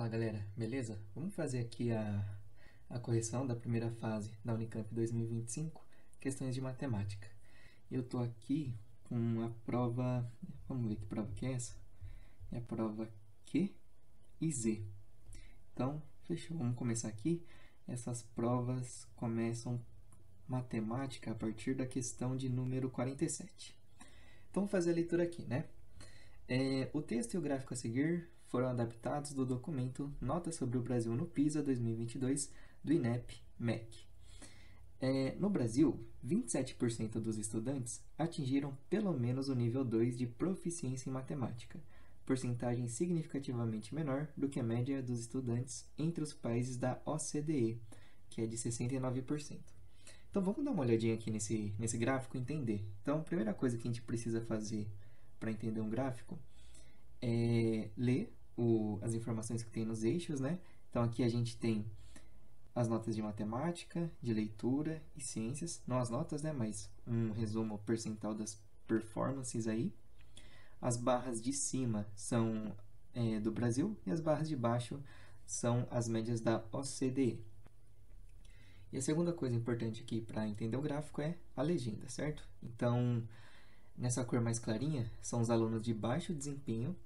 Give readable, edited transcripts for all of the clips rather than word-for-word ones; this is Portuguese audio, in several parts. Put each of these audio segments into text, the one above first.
Fala galera, beleza? Vamos fazer aqui a correção da primeira fase da Unicamp 2025, questões de matemática. Eu tô aqui com a prova, vamos ver que prova que é essa? É a prova Q e Z. Então, fechou, vamos começar aqui. Essas provas começam matemática a partir da questão de número 47. Então, vamos fazer a leitura aqui, né? O texto e o gráfico a seguir foram adaptados do documento Notas sobre o Brasil no PISA 2022 do INEP-MEC. No Brasil, 27% dos estudantes atingiram pelo menos o nível 2 de proficiência em matemática, porcentagem significativamente menor do que a média dos estudantes entre os países da OCDE, que é de 69%. Então vamos dar uma olhadinha aqui nesse gráfico e entender. Então a primeira coisa que a gente precisa fazer para entender um gráfico é ler as informações que tem nos eixos, né? Então aqui a gente tem as notas de matemática, de leitura e ciências, não as notas, né? Mas um resumo percentual das performances aí. As barras de cima são do Brasil e as barras de baixo são as médias da OCDE. E a segunda coisa importante aqui para entender o gráfico é a legenda, certo? Então, nessa cor mais clarinha, são os alunos de baixo desempenho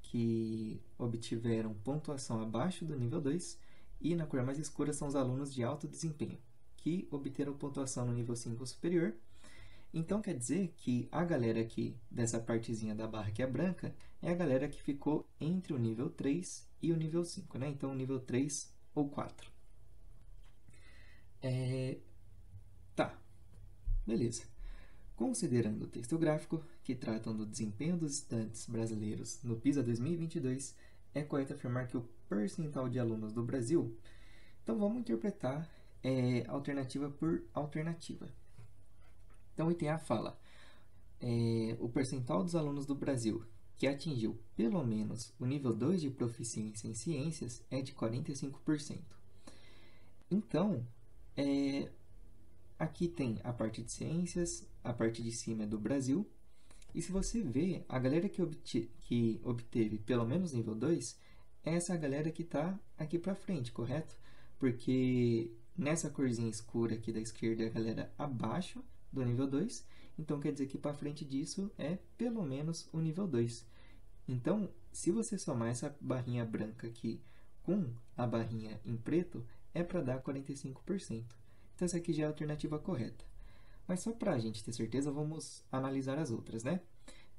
que obtiveram pontuação abaixo do nível 2, e na cor mais escura são os alunos de alto desempenho, que obteram pontuação no nível 5 superior. Então, quer dizer que a galera aqui, dessa partezinha da barra que é branca, é a galera que ficou entre o nível 3 e o nível 5, né? Então, o nível 3 ou 4. Tá, beleza. Considerando o texto gráfico, que tratam do desempenho dos estudantes brasileiros no PISA 2022, é correto afirmar que o percentual de alunos do Brasil... Então, vamos interpretar alternativa por alternativa. Então, o item A fala, o percentual dos alunos do Brasil que atingiu pelo menos o nível 2 de proficiência em ciências é de 45%. Então, aqui tem a parte de ciências, a parte de cima é do Brasil. E se você vê, a galera que obteve pelo menos nível 2, é essa galera que está aqui para frente, correto? Porque nessa corzinha escura aqui da esquerda é a galera abaixo do nível 2, então quer dizer que para frente disso é pelo menos o nível 2. Então, se você somar essa barrinha branca aqui com a barrinha em preto, é para dar 45%. Então, essa aqui já é a alternativa correta. Mas só para a gente ter certeza, vamos analisar as outras, né?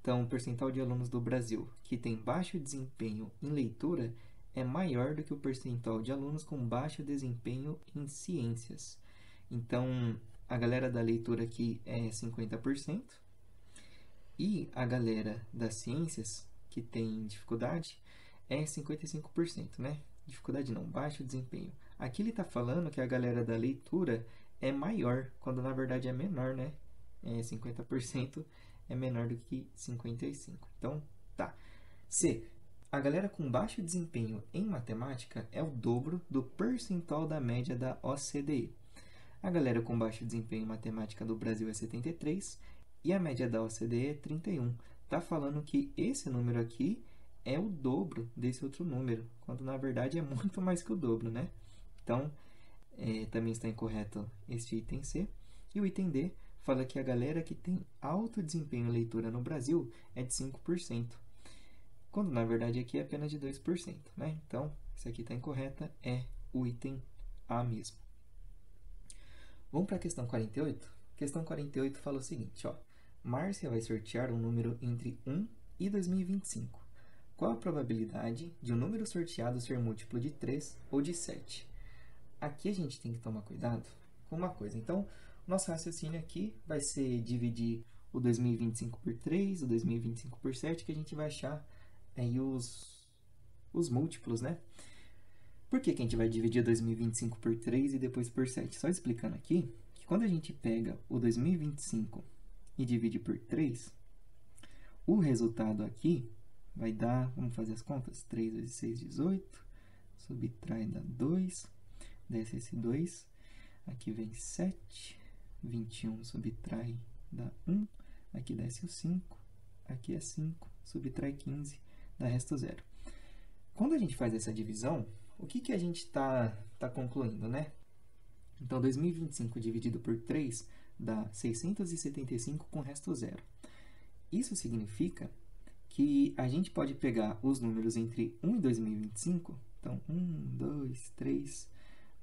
Então, o percentual de alunos do Brasil que tem baixo desempenho em leitura é maior do que o percentual de alunos com baixo desempenho em ciências. Então, a galera da leitura aqui é 50%, e a galera das ciências, que tem dificuldade, é 55%, né? Dificuldade não, baixo desempenho. Aqui ele está falando que a galera da leitura é maior, quando na verdade é menor, né? 50% é menor do que 55%. Então, tá. C. A galera com baixo desempenho em matemática é o dobro do percentual da média da OCDE. A galera com baixo desempenho em matemática do Brasil é 73% e a média da OCDE é 31%. Está falando que esse número aqui é o dobro desse outro número, quando na verdade é muito mais que o dobro, né? Então, também está incorreto este item C. E o item D fala que a galera que tem alto desempenho em leitura no Brasil é de 5%, quando na verdade aqui é apenas de 2%, né? Então, isso aqui está incorreta, é o item A mesmo. Vamos para a questão 48? Questão 48 fala o seguinte, ó. Márcia vai sortear um número entre 1 e 2025. Qual a probabilidade de um número sorteado ser múltiplo de 3 ou de 7? Aqui a gente tem que tomar cuidado com uma coisa. Então, nosso raciocínio aqui vai ser dividir o 2025 por 3, o 2025 por 7, que a gente vai achar aí os múltiplos, né? Por que a gente vai dividir 2025 por 3 e depois por 7? Só explicando aqui, que quando a gente pega o 2025 e divide por 3, o resultado aqui vai dar, vamos fazer as contas, 3 vezes 6, 18, subtrai dá 2, desce esse 2, aqui vem 7, 21 subtrai dá 1, aqui desce o 5, aqui é 5, subtrai 15, dá resto 0. Quando a gente faz essa divisão, o que a gente está concluindo, né? Então, 2025 dividido por 3 dá 675 com resto zero. Isso significa que a gente pode pegar os números entre 1 e 2025, então 1, 2, 3,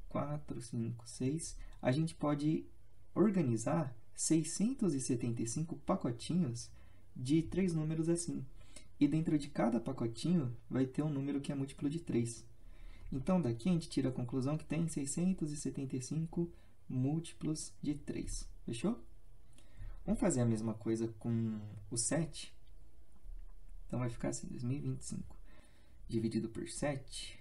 4, 5, 6, a gente pode organizar 675 pacotinhos de 3 números assim. E dentro de cada pacotinho vai ter um número que é múltiplo de 3. Então, daqui a gente tira a conclusão que tem 675 múltiplos de 3. Fechou? Vamos fazer a mesma coisa com o 7. Então, vai ficar assim, 2025 dividido por 7.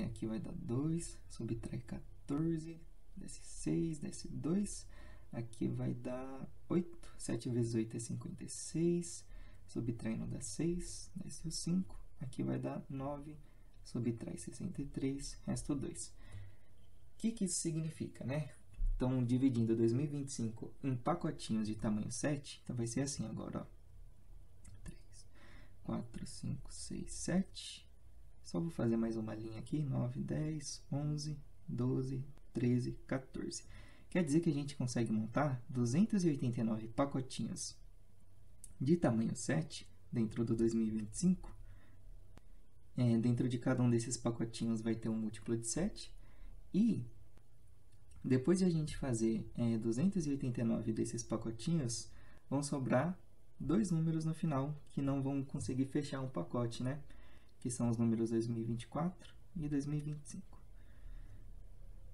Aqui vai dar 2, subtrai 14, desce 6, desce 2. Aqui vai dar 8. 7 vezes 8 é 56. Subtraindo dá 6, desce o 5. Aqui vai dar 9. Subtrai 63, resto 2. O que isso significa, né? Então, dividindo 2025 em pacotinhos de tamanho 7, então vai ser assim agora, ó. 3, 4, 5, 6, 7. Só vou fazer mais uma linha aqui, 9, 10, 11, 12, 13, 14. Quer dizer que a gente consegue montar 289 pacotinhos de tamanho 7 dentro do 2025. Dentro de cada um desses pacotinhos vai ter um múltiplo de 7. E depois de a gente fazer 289 desses pacotinhos, vão sobrar 2 números no final que não vão conseguir fechar um pacote, né? Que são os números 2024 e 2025.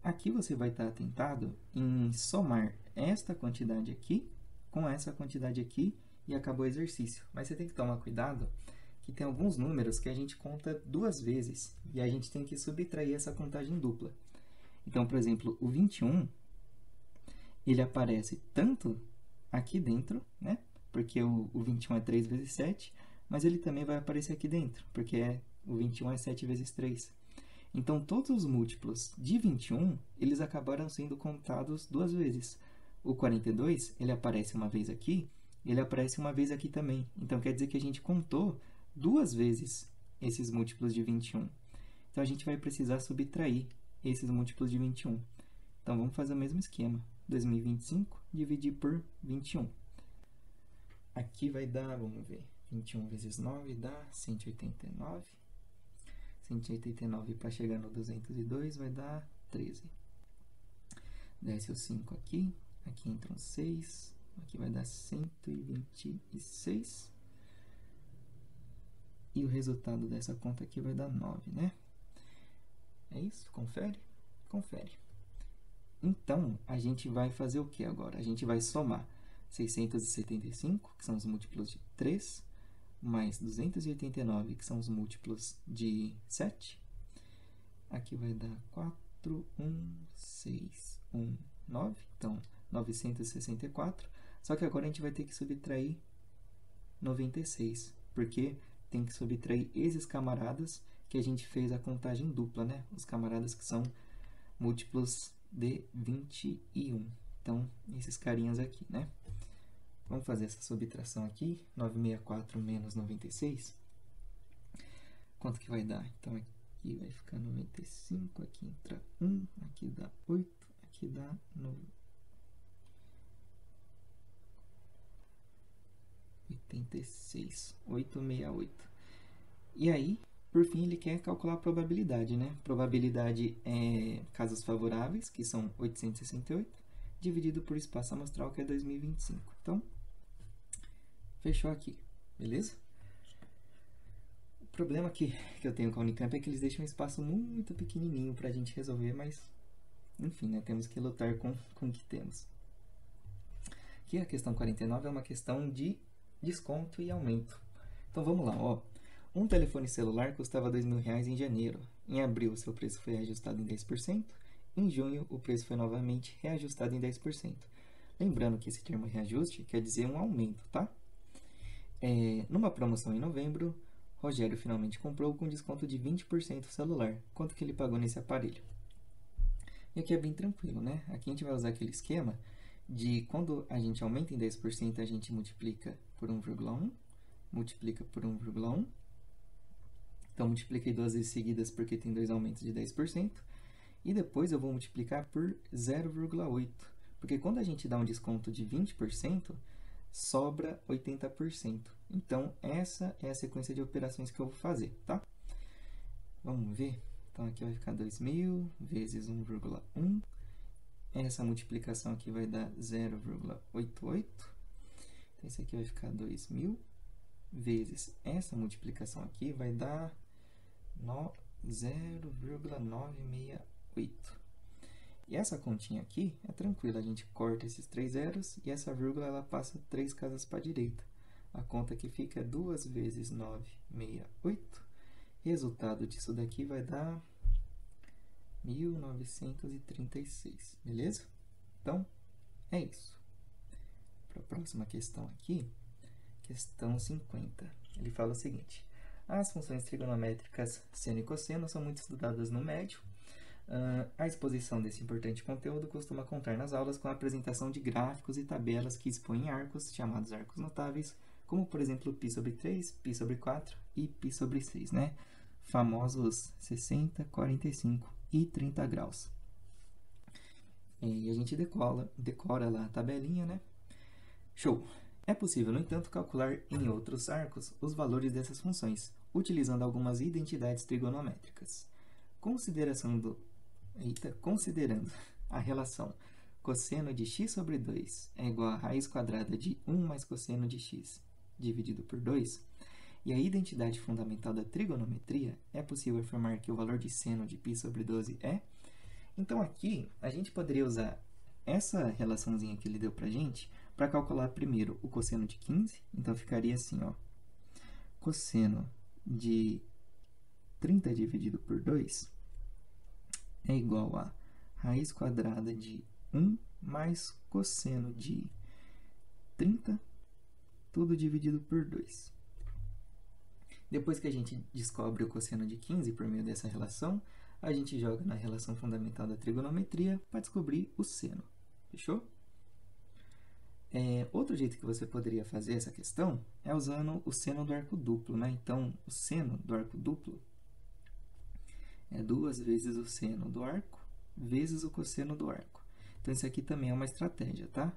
Aqui você vai estar tentado em somar esta quantidade aqui com essa quantidade aqui e acabou o exercício. Mas você tem que tomar cuidado que tem alguns números que a gente conta 2 vezes e a gente tem que subtrair essa contagem dupla. Então, por exemplo, o 21, ele aparece tanto aqui dentro, né? Porque o 21 é 3 vezes 7, mas ele também vai aparecer aqui dentro, porque o 21 é 7 vezes 3. Então, todos os múltiplos de 21, eles acabaram sendo contados 2 vezes. O 42, ele aparece uma vez aqui, ele aparece uma vez aqui também. Então, quer dizer que a gente contou 2 vezes esses múltiplos de 21. Então, a gente vai precisar subtrair esses múltiplos de 21. Então, vamos fazer o mesmo esquema. 2025 dividir por 21. Aqui vai dar, vamos ver, 21 vezes 9 dá 189. 189 para chegar no 202 vai dar 13. Desce o 5 aqui, aqui entra um 6, aqui vai dar 126. E o resultado dessa conta aqui vai dar 9, né? É isso? Confere? Confere. Então, a gente vai fazer o que agora? A gente vai somar 675, que são os múltiplos de 3, mais 289, que são os múltiplos de 7. Aqui vai dar 4, 1, 6, 1, 9. Então, 964. Só que agora a gente vai ter que subtrair 96, porque tem que subtrair esses camaradas que a gente fez a contagem dupla, né? Os camaradas que são múltiplos de 21. Então, esses carinhas aqui, né? Vamos fazer essa subtração aqui. 964 menos 96. Quanto que vai dar? Então, aqui vai ficar 95, aqui entra 1, aqui dá 8, aqui dá 86, 868. E aí, por fim, ele quer calcular a probabilidade, né? Probabilidade é casos favoráveis, que são 868, dividido por espaço amostral, que é 2025. Então, fechou aqui, beleza? O problema que eu tenho com a Unicamp é que eles deixam um espaço muito pequenininho para a gente resolver, mas, enfim, né? Temos que lutar com o que temos. Aqui a questão 49 é uma questão de desconto e aumento. Então, vamos lá, ó. Um telefone celular custava R$2.000 em janeiro. Em abril, seu preço foi reajustado em 10%. Em junho, o preço foi novamente reajustado em 10%. Lembrando que esse termo reajuste quer dizer um aumento, tá? Numa promoção em novembro, Rogério finalmente comprou com desconto de 20% o celular. Quanto que ele pagou nesse aparelho? E aqui é bem tranquilo, né? Aqui a gente vai usar aquele esquema de quando a gente aumenta em 10%, a gente multiplica por 1,1, multiplica por 1,1. Então, multipliquei duas vezes seguidas porque tem dois aumentos de 10%. E depois eu vou multiplicar por 0,8. Porque quando a gente dá um desconto de 20%, sobra 80%. Então, essa é a sequência de operações que eu vou fazer, tá? Vamos ver? Então, aqui vai ficar 2.000 vezes 1,1. Essa multiplicação aqui vai dar 0,88. Então, esse aqui vai ficar 2.000 vezes essa multiplicação aqui vai dar 0,968. E essa continha aqui é tranquila, a gente corta esses 3 zeros e essa vírgula ela passa 3 casas para a direita. A conta que fica é 2 vezes 968. Resultado disso daqui vai dar 1936, beleza? Então, é isso. Para a próxima questão aqui, questão 50. Ele fala o seguinte: as funções trigonométricas seno e cosseno são muito estudadas no médio. A exposição desse importante conteúdo costuma contar nas aulas com a apresentação de gráficos e tabelas que expõem arcos, chamados arcos notáveis, como, por exemplo, π sobre 3, π sobre 4 e π sobre 6, né? Famosos 60, 45 e 30 graus. E a gente decora lá a tabelinha, né? Show! É possível, no entanto, calcular em outros arcos os valores dessas funções, utilizando algumas identidades trigonométricas. Considerando a relação cosseno de x sobre 2 é igual a raiz quadrada de 1 mais cosseno de x dividido por 2, e a identidade fundamental da trigonometria, é possível afirmar que o valor de seno de π sobre 12 é... Então, aqui, a gente poderia usar essa relaçãozinha que ele deu pra gente para calcular primeiro o cosseno de 15. Então, ficaria assim, ó. Cosseno de 30 dividido por 2 é igual a raiz quadrada de 1 mais cosseno de 30, tudo dividido por 2. Depois que a gente descobre o cosseno de 15 por meio dessa relação, a gente joga na relação fundamental da trigonometria para descobrir o seno. Fechou? Outro jeito que você poderia fazer essa questão é usando o seno do arco duplo, né? Então, o seno do arco duplo é 2 vezes o seno do arco vezes o cosseno do arco. Então, isso aqui também é uma estratégia, tá?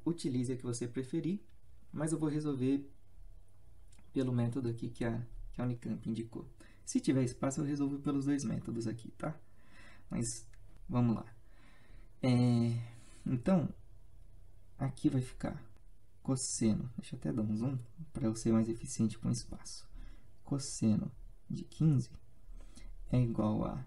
Utilize a que você preferir, mas eu vou resolver pelo método aqui que a Unicamp indicou. Se tiver espaço, eu resolvo pelos dois métodos aqui, tá? Mas, vamos lá. Então, aqui vai ficar cosseno, deixa eu até dar um zoom para eu ser mais eficiente com espaço. Cosseno de 15 é igual a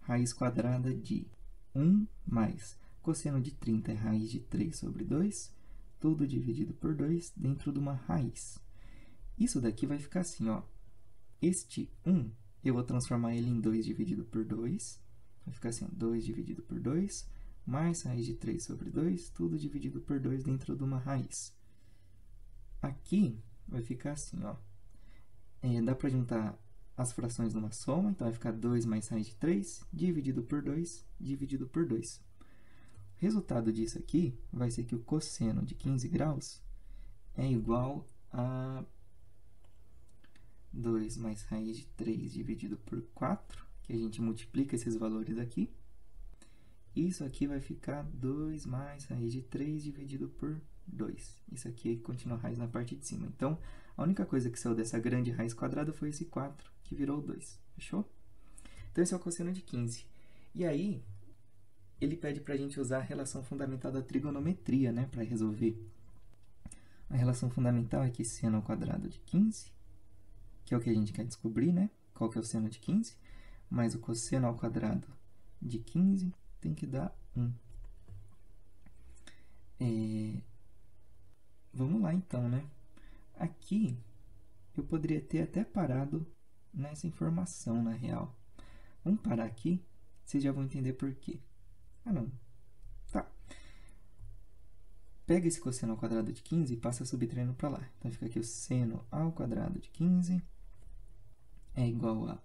raiz quadrada de 1 mais cosseno de 30 é raiz de 3 sobre 2, tudo dividido por 2 dentro de uma raiz. Isso daqui vai ficar assim, ó. Este 1, eu vou transformar ele em 2 dividido por 2. Vai ficar assim, ó, 2 dividido por 2, mais raiz de 3 sobre 2, tudo dividido por 2 dentro de uma raiz. Aqui vai ficar assim, ó. Dá para juntar as frações numa soma, então vai ficar 2 mais raiz de 3, dividido por 2, dividido por 2. O resultado disso aqui vai ser que o cosseno de 15 graus é igual a 2 mais raiz de 3 dividido por 4, que a gente multiplica esses valores aqui. Isso aqui vai ficar 2 mais raiz de 3 dividido por 2. Isso aqui continua a raiz na parte de cima. Então, a única coisa que saiu dessa grande raiz quadrada foi esse 4, que virou 2. Fechou? Então, esse é o cosseno de 15. E aí, ele pede para a gente usar a relação fundamental da trigonometria, né, para resolver. A relação fundamental é que seno ao quadrado de 15, que é o que a gente quer descobrir, né? Qual que é o seno de 15? Mais o cosseno ao quadrado de 15 tem que dar 1. Vamos lá, então, né? Aqui, eu poderia ter até parado nessa informação, na real. Vamos parar aqui, vocês já vão entender por quê. Ah, não. Tá. Pega esse cosseno ao quadrado de 15 e passa subtraindo para lá. Então, fica aqui o seno ao quadrado de 15 é igual a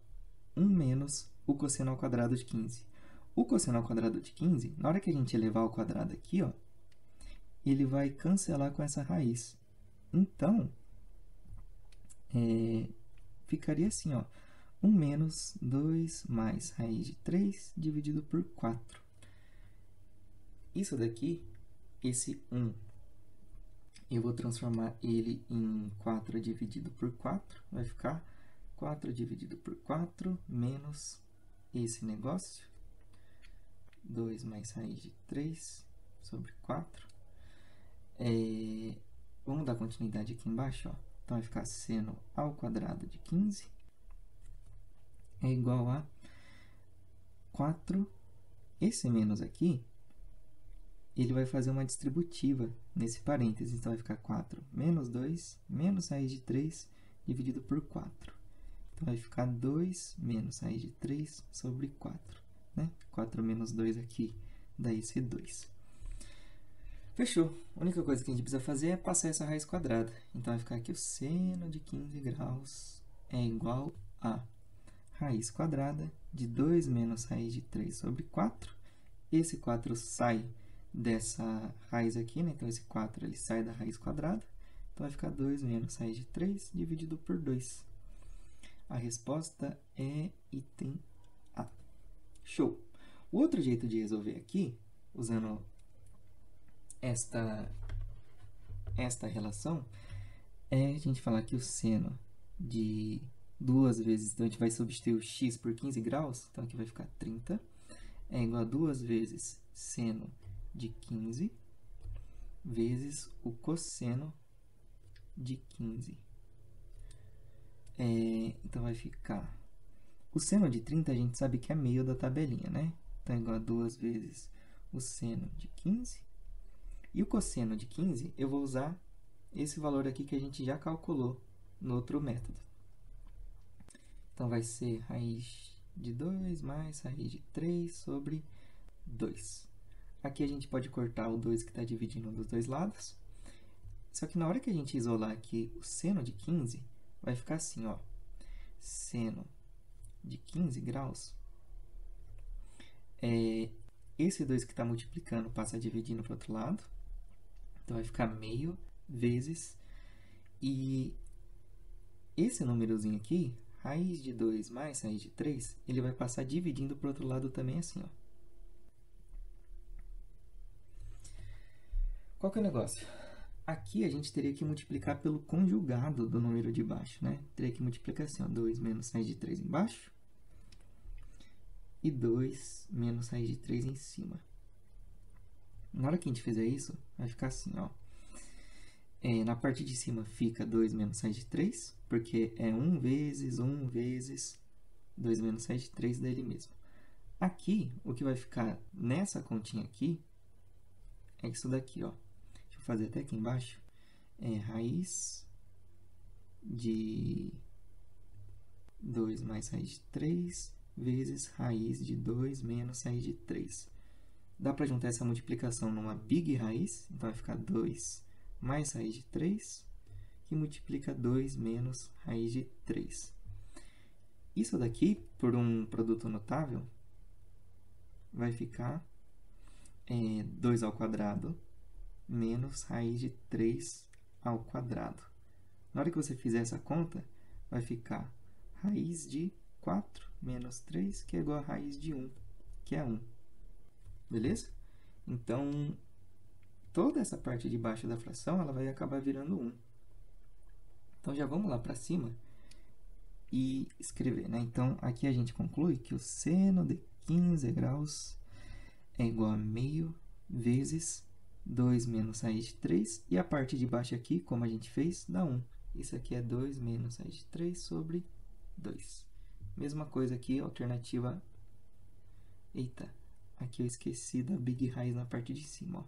1 menos o cosseno ao quadrado de 15. O cosseno ao quadrado de 15, na hora que a gente elevar ao quadrado aqui, ó, ele vai cancelar com essa raiz. Então, ficaria assim, ó. 1 menos 2 mais raiz de 3 dividido por 4. Isso daqui, esse 1, eu vou transformar ele em 4 dividido por 4. Vai ficar 4 dividido por 4 menos esse negócio. 2 mais raiz de 3 sobre 4. Vamos dar continuidade aqui embaixo, ó. Então, vai ficar seno ao quadrado de 15 é igual a 4. Esse menos aqui, ele vai fazer uma distributiva nesse parênteses. Então, vai ficar 4 menos 2 menos raiz de 3 dividido por 4. Então, vai ficar 2 menos raiz de 3 sobre 4. Né? 4 menos 2 aqui dá esse 2. Fechou. A única coisa que a gente precisa fazer é passar essa raiz quadrada. Então, vai ficar aqui o seno de 15 graus é igual a raiz quadrada de 2 menos raiz de 3 sobre 4. Esse 4 sai dessa raiz aqui, né? Então, esse 4 ele sai da raiz quadrada. Então, vai ficar 2 menos raiz de 3 dividido por 2. A resposta é item A. Show! O outro jeito de resolver aqui, usando esta relação, é a gente falar que o seno de 2 vezes, então a gente vai substituir o x por 15 graus, então aqui vai ficar 30, é igual a 2 vezes seno de 15 vezes o cosseno de 15. Então, vai ficar... O seno de 30 a gente sabe que é meio da tabelinha, né? Então, é igual a 2 vezes o seno de 15. E o cosseno de 15, eu vou usar esse valor aqui que a gente já calculou no outro método. Então, vai ser raiz de 2 mais raiz de 3 sobre 2. Aqui a gente pode cortar o 2 que está dividindo dos dois lados. Só que na hora que a gente isolar aqui o seno de 15, vai ficar assim, ó. Seno de 15 graus. Esse 2 que está multiplicando passa dividindo para o outro lado. Então, vai ficar meio vezes. E esse númerozinho aqui, raiz de 2 mais raiz de 3, ele vai passar dividindo para o outro lado também assim, ó. Qual que é o negócio? Aqui a gente teria que multiplicar pelo conjugado do número de baixo, né? Teria que multiplicar assim, ó, 2 menos raiz de 3 embaixo e 2 menos raiz de 3 em cima. Na hora que a gente fizer isso, vai ficar assim, ó. Na parte de cima fica 2 menos raiz de 3, porque é 1 vezes 2 menos raiz de 3 dele mesmo. Aqui, o que vai ficar nessa continha aqui é isso daqui, ó. Deixa eu fazer até aqui embaixo. É raiz de 2 mais raiz de 3 vezes raiz de 2 menos raiz de 3. Dá para juntar essa multiplicação numa big raiz, então vai ficar 2 mais raiz de 3, que multiplica 2 menos raiz de 3. Isso daqui, por um produto notável, vai ficar 2 ao quadrado menos raiz de 3 ao quadrado. Na hora que você fizer essa conta, vai ficar raiz de 4 menos 3, que é igual a raiz de 1, que é 1. Beleza? Então, toda essa parte de baixo da fração, ela vai acabar virando 1. Então, já vamos lá para cima e escrever, né? Então, aqui a gente conclui que o seno de 15 graus é igual a meio vezes 2 menos raiz de 3. E a parte de baixo aqui, como a gente fez, dá 1. Isso aqui é 2 menos raiz de 3 sobre 2. Mesma coisa aqui, alternativa... Eita, aqui eu esqueci da big raiz na parte de cima, ó.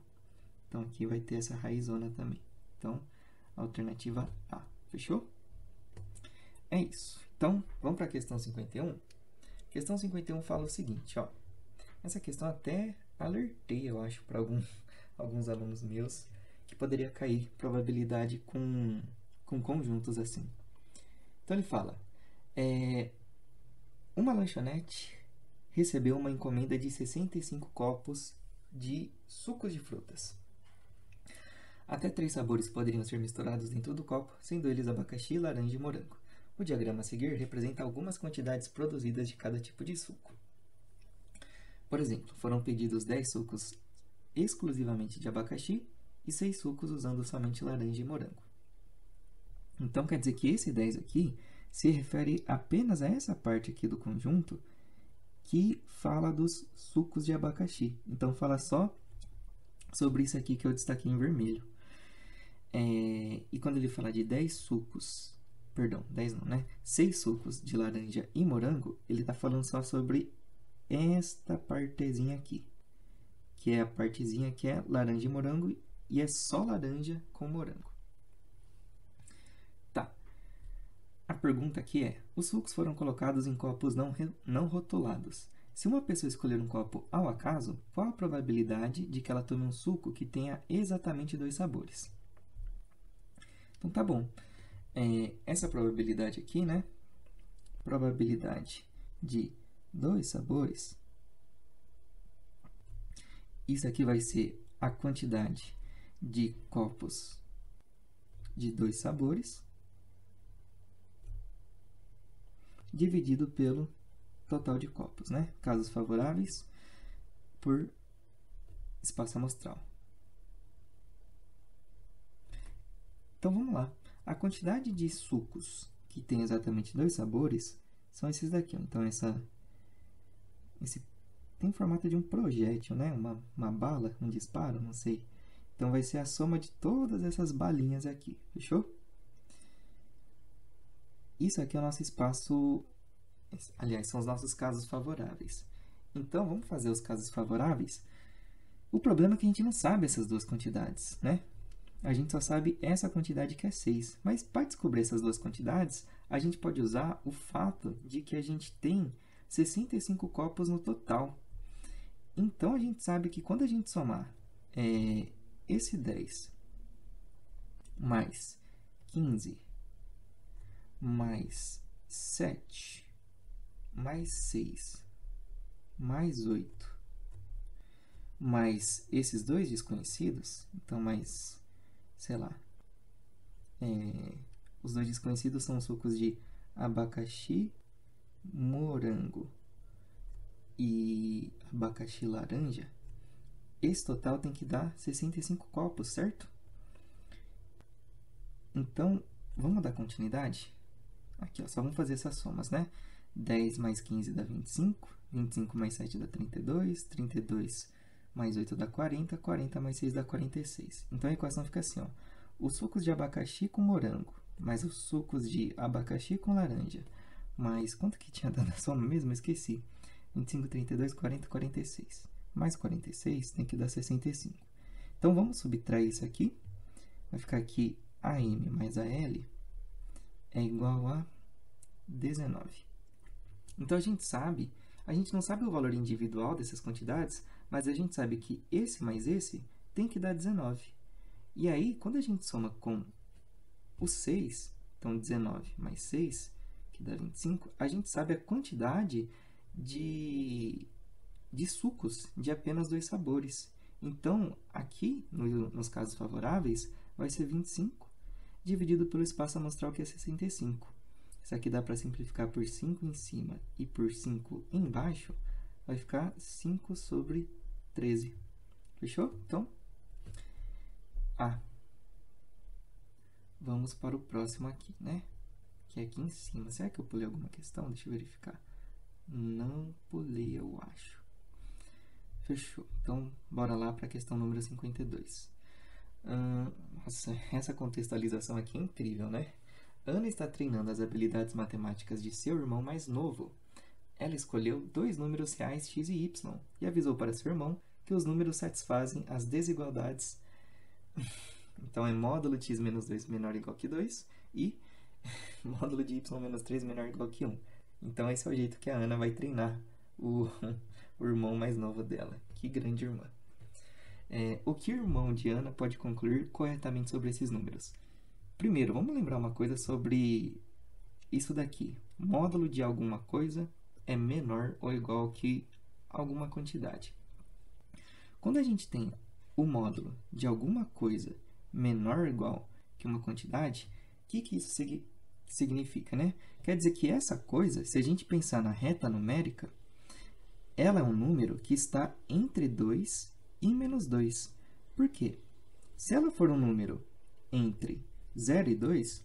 Então, aqui vai ter essa raizona também. Então, alternativa A. Fechou? É isso. Então, vamos para a questão 51. A questão 51 fala o seguinte, ó. Essa questão até alertei, eu acho, para alguns alunos meus, que poderia cair probabilidade com conjuntos assim. Então, ele fala, uma lanchonete recebeu uma encomenda de 65 copos de sucos de frutas. Até 3 sabores poderiam ser misturados dentro do copo, sendo eles abacaxi, laranja e morango. O diagrama a seguir representa algumas quantidades produzidas de cada tipo de suco. Por exemplo, foram pedidos 10 sucos exclusivamente de abacaxi e 6 sucos usando somente laranja e morango. Então, quer dizer que esse 10 aqui se refere apenas a essa parte aqui do conjunto que fala dos sucos de abacaxi. Então, fala só sobre isso aqui que eu destaquei em vermelho. E quando ele fala de 10 sucos, perdão, 10 não, né? 6 sucos de laranja e morango, ele está falando só sobre esta partezinha aqui, que é a partezinha que é laranja e morango, e é só laranja com morango. Tá. A pergunta aqui é: os sucos foram colocados em copos não rotulados. Se uma pessoa escolher um copo ao acaso, qual a probabilidade de que ela tome um suco que tenha exatamente 2 sabores? Então, tá bom. Essa probabilidade aqui, né? Probabilidade de 2 sabores. Isso aqui vai ser a quantidade de copos de 2 sabores dividido pelo total de copos, né? Casos favoráveis por espaço amostral. Então, vamos lá. A quantidade de sucos que tem exatamente 2 sabores são esses daqui. Então, esse tem formato de um projétil, né? Uma bala, um disparo, não sei. Então, vai ser a soma de todas essas balinhas aqui, fechou? Isso aqui é o nosso espaço... Aliás, são os nossos casos favoráveis. Então, vamos fazer os casos favoráveis. O problema é que a gente não sabe essas duas quantidades, né? A gente só sabe essa quantidade que é 6. Mas para descobrir essas duas quantidades, a gente pode usar o fato de que a gente tem 65 copos no total. Então, a gente sabe que quando a gente somar esse 10 mais 15 mais 7 mais 6 mais 8 mais esses dois desconhecidos, então mais, sei lá, os dois desconhecidos são os sucos de abacaxi, morango e abacaxi laranja. Esse total tem que dar 65 copos, certo? Então, vamos dar continuidade? Aqui, ó, só vamos fazer essas somas, né? 10 mais 15 dá 25, 25 mais 7 dá 32, 32 mais 8 dá 40, 40 mais 6 dá 46. Então, a equação fica assim, ó. Os sucos de abacaxi com morango, mais os sucos de abacaxi com laranja, mais... Quanto que tinha dado a soma mesmo? Eu esqueci. 25, 32, 40, 46. Mais 46 tem que dar 65. Então, vamos subtrair isso aqui. Vai ficar aqui AM mais AL é igual a 19. Então, a gente não sabe o valor individual dessas quantidades, mas a gente sabe que esse mais esse tem que dar 19. E aí, quando a gente soma com o 6, então 19 mais 6, que dá 25, a gente sabe a quantidade de sucos de apenas 2 sabores. Então, aqui, nos casos favoráveis, vai ser 25 dividido pelo espaço amostral, que é 65. Isso aqui dá para simplificar por 5 em cima e por 5 embaixo, vai ficar 5 sobre 13. Fechou? Então, vamos para o próximo aqui, né? Que é aqui em cima. Será que eu pulei alguma questão? Deixa eu verificar. Não pulei, eu acho. Fechou. Então, bora lá para a questão número 52. Nossa, essa contextualização aqui é incrível, né? Ana está treinando as habilidades matemáticas de seu irmão mais novo. Ela escolheu 2 números reais x e y e avisou para seu irmão que os números satisfazem as desigualdades. Então, é módulo de x menos 2 menor ou igual que 2 e módulo de y menos 3 menor ou igual que 1. Então, esse é o jeito que a Ana vai treinar o irmão mais novo dela. Que grande irmã. O que o irmão de Ana pode concluir corretamente sobre esses números? Primeiro, vamos lembrar uma coisa sobre isso daqui. Módulo de alguma coisa é menor ou igual que alguma quantidade. Quando a gente tem o módulo de alguma coisa menor ou igual que uma quantidade, o que isso significa, né? Quer dizer que essa coisa, se a gente pensar na reta numérica, ela é um número que está entre 2 e menos 2. Por quê? Se ela for um número entre 0 e 2,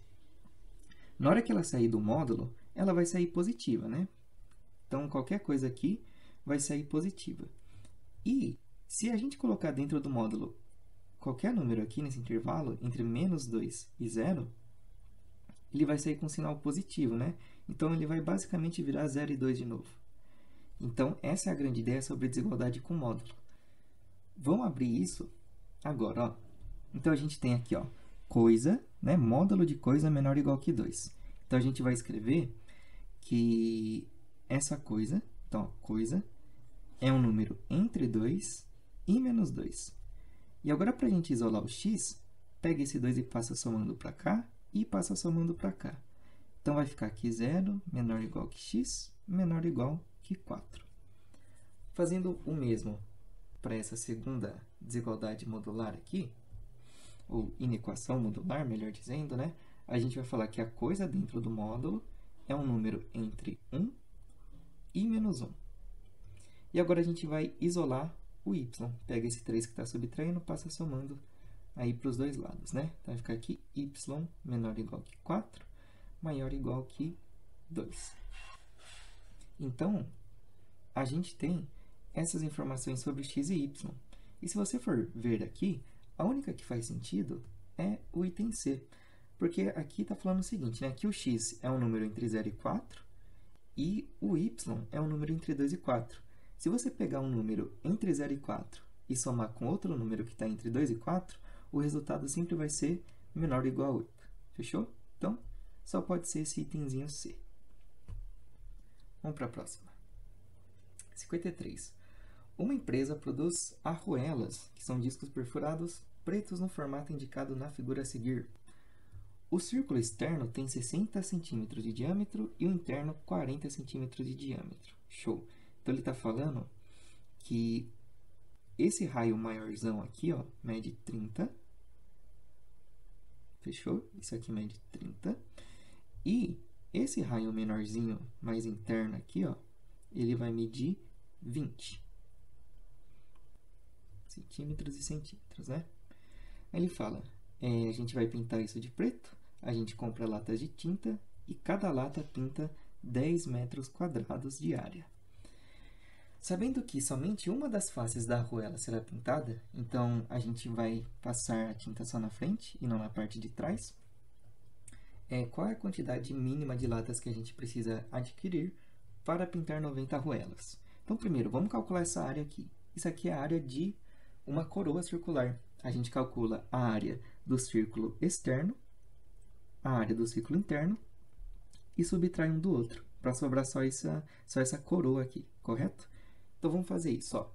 na hora que ela sair do módulo, ela vai sair positiva, né? Então, qualquer coisa aqui vai sair positiva. E se a gente colocar dentro do módulo qualquer número aqui nesse intervalo, entre menos 2 e 0, ele vai sair com sinal positivo, né? Então, ele vai basicamente virar 0 e 2 de novo. Então, essa é a grande ideia sobre desigualdade com módulo. Vamos abrir isso agora, ó. Então, a gente tem aqui, ó, coisa, né? Módulo de coisa menor ou igual que 2. Então, a gente vai escrever que essa coisa, então, ó, coisa, é um número entre 2 e menos 2. E agora, para a gente isolar o x, pega esse 2 e passa somando para cá e passa somando para cá. Então, vai ficar aqui 0 menor ou igual que x, menor ou igual que 4. Fazendo o mesmo para essa segunda desigualdade modular aqui, ou inequação modular, melhor dizendo, né? A gente vai falar que a coisa dentro do módulo é um número entre 1 e menos 1. E agora a gente vai isolar o y. Pega esse 3 que está subtraindo, passa somando aí para os dois lados, né? Então, vai ficar aqui y menor ou igual que 4, maior ou igual que 2. Então, a gente tem essas informações sobre x e y. E se você for ver aqui, a única que faz sentido é o item C. Porque aqui está falando o seguinte, né? Que o x é um número entre 0 e 4 e o y é um número entre 2 e 4. Se você pegar um número entre 0 e 4 e somar com outro número que está entre 2 e 4, o resultado sempre vai ser menor ou igual a 8. Fechou? Então, só pode ser esse itemzinho C. Vamos para a próxima. 53. Uma empresa produz arruelas, que são discos perfurados pretos no formato indicado na figura a seguir. O círculo externo tem 60 cm de diâmetro e o interno 40 cm de diâmetro. Show! Então, ele está falando que esse raio maiorzão aqui, ó, mede 30. Fechou? Isso aqui mede 30. E esse raio menorzinho, mais interno aqui, ó, ele vai medir 20 centímetros e centímetros, né? Aí ele fala, a gente vai pintar isso de preto, a gente compra latas de tinta e cada lata pinta 10 metros quadrados de área. Sabendo que somente uma das faces da arruela será pintada, então a gente vai passar a tinta só na frente e não na parte de trás. Qual é a quantidade mínima de latas que a gente precisa adquirir para pintar 90 arruelas? Então, primeiro, vamos calcular essa área aqui. Isso aqui é a área de uma coroa circular. A gente calcula a área do círculo externo, a área do círculo interno e subtrai um do outro, para sobrar só essa coroa aqui, correto? Então, vamos fazer isso, ó.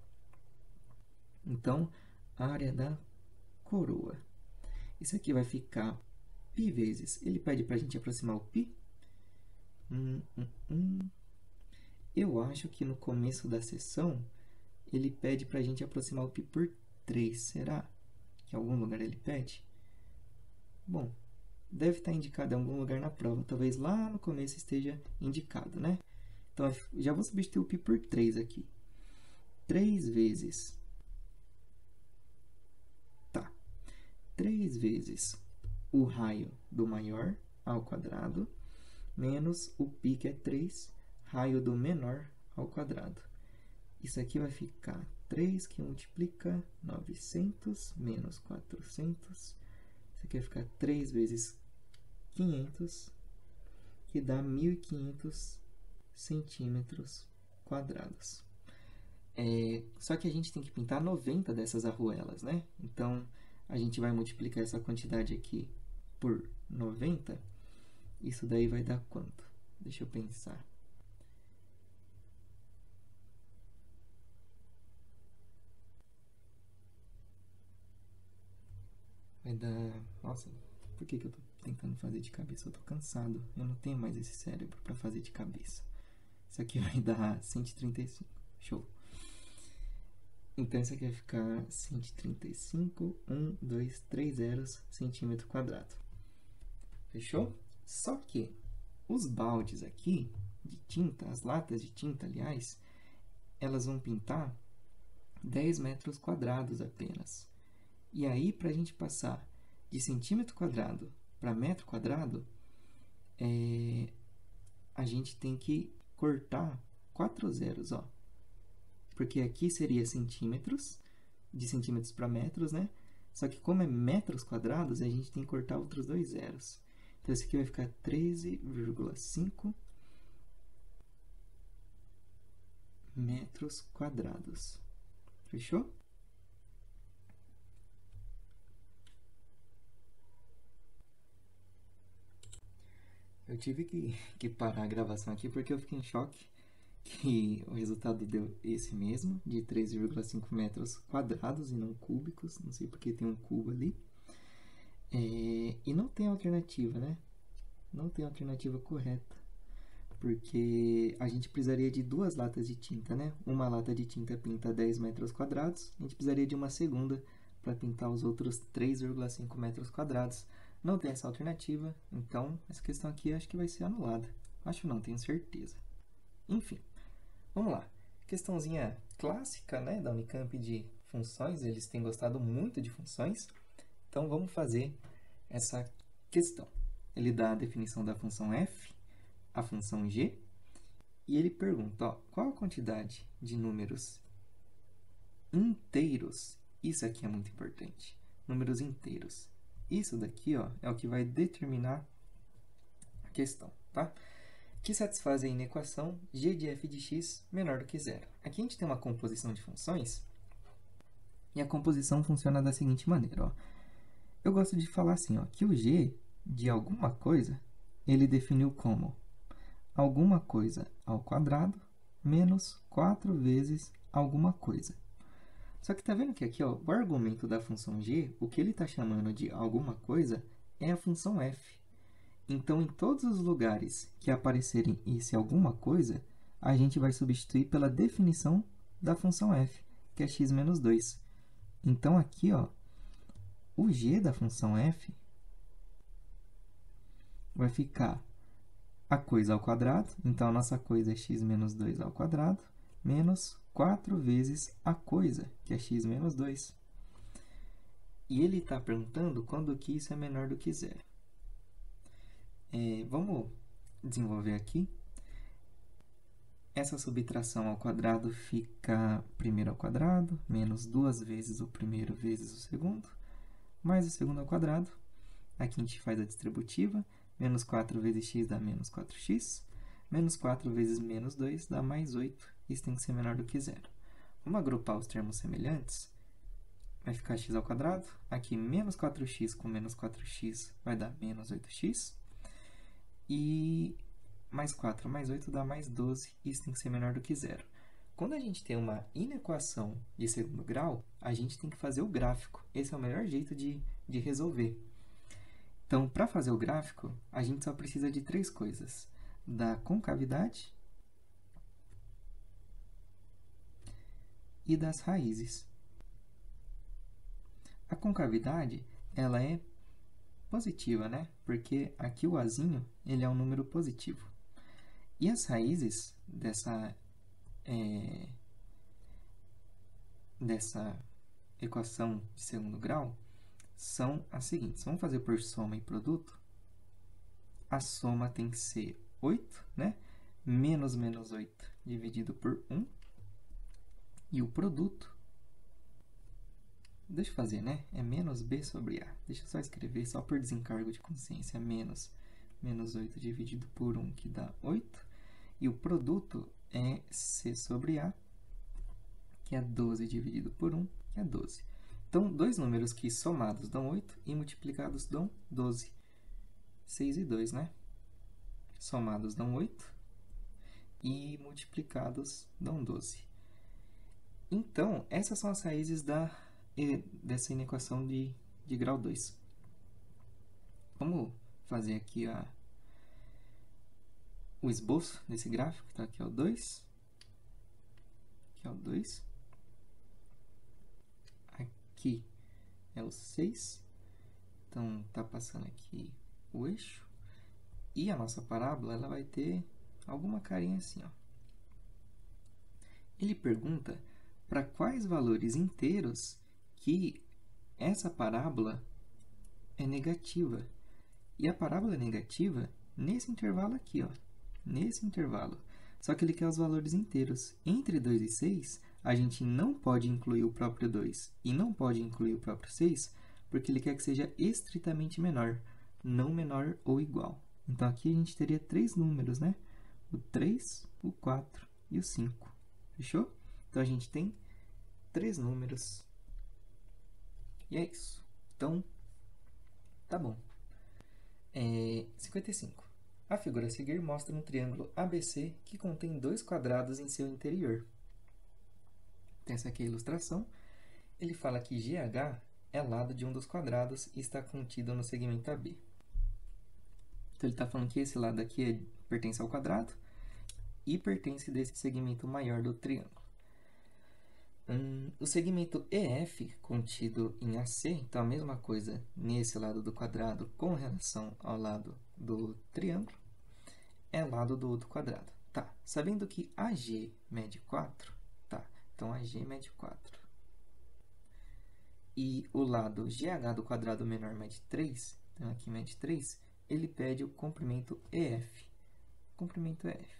Então, a área da coroa. Isso aqui vai ficar π vezes. Ele pede para a gente aproximar o π. Eu acho que no começo da sessão, ele pede para a gente aproximar o π por 3. Será que em algum lugar ele pede? Bom, deve estar indicado em algum lugar na prova. Talvez lá no começo esteja indicado, né? Então, já vou substituir o π por 3 aqui. 3 vezes... Tá. 3 vezes o raio do maior ao quadrado, menos o π, que é 3, raio do menor ao quadrado. Isso aqui vai ficar 3, que multiplica 900, menos 400. Isso aqui vai ficar 3 vezes 500, que dá 1.500 centímetros quadrados. Só que a gente tem que pintar 90 dessas arruelas, né? Então, a gente vai multiplicar essa quantidade aqui por 90. Isso daí vai dar quanto? Deixa eu pensar. Vai dar... Nossa, por que eu tô tentando fazer de cabeça? Eu tô cansado. Eu não tenho mais esse cérebro para fazer de cabeça. Isso aqui vai dar 135. Show. Então, isso aqui vai ficar 135, 1, 2, 3 zeros, centímetro quadrado. Fechou? Só que os baldes aqui de tinta, as latas de tinta, aliás, elas vão pintar 10 metros quadrados apenas. E aí, para a gente passar de centímetro quadrado para metro quadrado, a gente tem que cortar 4 zeros, ó. Porque aqui seria centímetros, de centímetros para metros, né? Só que como é metros quadrados, a gente tem que cortar outros 2 zeros. Então, esse aqui vai ficar 13,5 metros quadrados. Fechou? Eu tive que parar a gravação aqui porque eu fiquei em choque que o resultado deu esse mesmo, de 3,5 metros quadrados e não cúbicos. Não sei porque tem um cubo ali. E não tem alternativa, né? Não tem alternativa correta. Porque a gente precisaria de 2 latas de tinta, né? Uma lata de tinta pinta 10 metros quadrados. A gente precisaria de uma segunda para pintar os outros 3,5 metros quadrados. Não tem essa alternativa, então essa questão aqui acho que vai ser anulada. Acho não, tenho certeza. Enfim, vamos lá. Questãozinha clássica, né, da Unicamp de funções. Eles têm gostado muito de funções. Então vamos fazer essa questão. Ele dá a definição da função f, a função g, e ele pergunta, ó, qual a quantidade de números inteiros? Isso aqui é muito importante. Números inteiros. Isso daqui, ó, é o que vai determinar a questão, tá? Que satisfazem a inequação g de f de x menor do que zero. Aqui a gente tem uma composição de funções, e a composição funciona da seguinte maneira, ó. Eu gosto de falar assim, ó, que o g de alguma coisa, ele definiu como alguma coisa ao quadrado menos 4 vezes alguma coisa. Só que tá vendo que aqui, ó, o argumento da função g, o que ele está chamando de alguma coisa, é a função f. Então, em todos os lugares que aparecerem esse alguma coisa, a gente vai substituir pela definição da função f, que é x menos 2. Então, aqui, ó, o g da função f vai ficar a coisa ao quadrado, então a nossa coisa é x menos 2 ao quadrado, menos 4 vezes a coisa, que é x menos 2. E ele está perguntando quando que isso é menor do que zero. Vamos desenvolver aqui. Essa subtração ao quadrado fica primeiro ao quadrado, menos 2 vezes o primeiro vezes o segundo, mais o segundo ao quadrado. Aqui a gente faz a distributiva, menos 4 vezes x dá menos 4x, menos 4 vezes menos 2 dá mais 8, isso tem que ser menor do que zero. Vamos agrupar os termos semelhantes, vai ficar x ao quadrado, aqui menos 4x com menos 4x vai dar menos 8x, e mais 4 mais 8 dá mais 12, isso tem que ser menor do que zero. Quando a gente tem uma inequação de segundo grau, a gente tem que fazer o gráfico. Esse é o melhor jeito de resolver. Então, para fazer o gráfico, a gente só precisa de 3 coisas. Da concavidade e das raízes. A concavidade, ela é positiva, né? Porque aqui o azinho, ele é um número positivo. E as raízes dessa equação de segundo grau são as seguintes. Vamos fazer por soma e produto. A soma tem que ser 8, né? Menos 8 dividido por 1. E o produto, deixa eu fazer, né? É menos b sobre a. Deixa eu só escrever, só por desencargo de consciência. Menos 8 dividido por 1, que dá 8. E o produto é c sobre a, que é 12 dividido por 1, que é 12. Então, dois números que somados dão 8 e multiplicados dão 12. 6 e 2, né? Somados dão 8 e multiplicados dão 12. Então, essas são as raízes dessa inequação de grau 2. Vamos fazer aqui o esboço desse gráfico. Então, aqui é o 2. Aqui é o 2. Aqui é o 6. Então, está passando aqui o eixo. E a nossa parábola ela vai ter alguma carinha assim, ó. Ele pergunta para quais valores inteiros que essa parábola é negativa. E a parábola é negativa nesse intervalo aqui, ó. Nesse intervalo. Só que ele quer os valores inteiros. Entre 2 e 6, a gente não pode incluir o próprio 2 e não pode incluir o próprio 6, porque ele quer que seja estritamente menor, não menor ou igual. Então, aqui a gente teria 3 números, né? O 3, o 4 e o 5. Fechou? Então, a gente tem 3 números. E é isso. Então, tá bom. 55. A figura a seguir mostra um triângulo ABC que contém 2 quadrados em seu interior. Tem essa aqui a ilustração. Ele fala que GH é lado de um dos quadrados e está contido no segmento AB. Então, ele está falando que esse lado aqui pertence ao quadrado e pertence desse segmento maior do triângulo. O segmento EF contido em AC, então a mesma coisa nesse lado do quadrado com relação ao lado do triângulo, é lado do outro quadrado. Tá, sabendo que AG mede 4, tá, então AG mede 4. E o lado GH do quadrado menor mede 3, então aqui mede 3, ele pede o comprimento EF. Comprimento EF.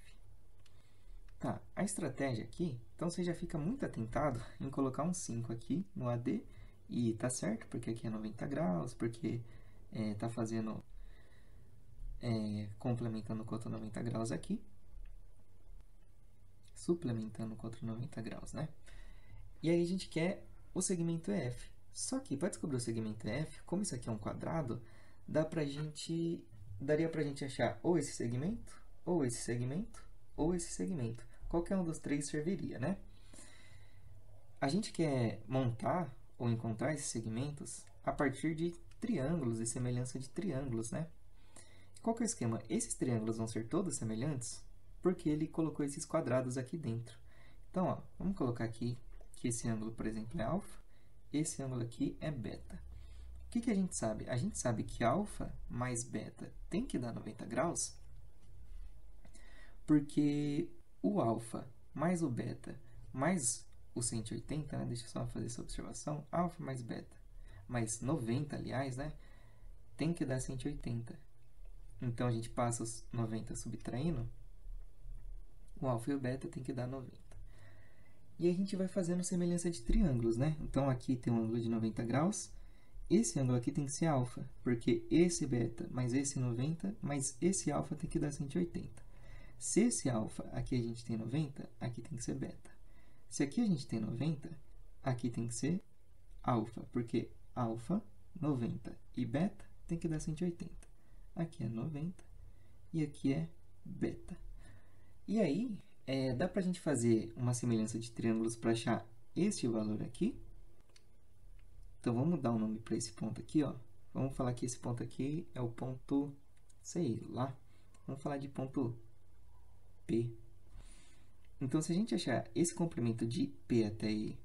Tá, a estratégia aqui, então você já fica muito atentado em colocar um 5 aqui no AD, e tá certo, porque aqui é 90 graus, porque tá fazendo, complementando com outro 90 graus aqui, suplementando com outro 90 graus, né? E aí a gente quer o segmento EF. Só que para descobrir o segmento EF, como isso aqui é um quadrado, daria pra gente achar ou esse segmento, ou esse segmento, ou esse segmento. Qualquer um dos três serviria, né? A gente quer montar ou encontrar esses segmentos a partir de triângulos e semelhança de triângulos, né? Qual que é o esquema? Esses triângulos vão ser todos semelhantes porque ele colocou esses quadrados aqui dentro. Então, ó, vamos colocar aqui que esse ângulo, por exemplo, é alfa, esse ângulo aqui é beta. O que a gente sabe? A gente sabe que alfa mais beta tem que dar 90 graus, porque o alfa mais o beta mais o 180, né? Deixa eu só fazer essa observação. Alfa mais beta mais 90, aliás, né? Tem que dar 180. Então, a gente passa os 90 subtraindo. O alfa e o beta tem que dar 90. E a gente vai fazendo semelhança de triângulos, né? Então, aqui tem um ângulo de 90 graus. Esse ângulo aqui tem que ser alfa, porque esse beta mais esse 90 mais esse alfa tem que dar 180. Se esse alfa aqui a gente tem 90, aqui tem que ser beta. Se aqui a gente tem 90, aqui tem que ser alfa, porque alfa, 90 e beta tem que dar 180. Aqui é 90 e aqui é beta. E aí, dá para a gente fazer uma semelhança de triângulos para achar este valor aqui. Então, vamos dar um nome para esse ponto aqui, ó. Vamos falar que esse ponto aqui é o ponto, sei lá, vamos falar de ponto P. Então, se a gente achar esse comprimento de P até E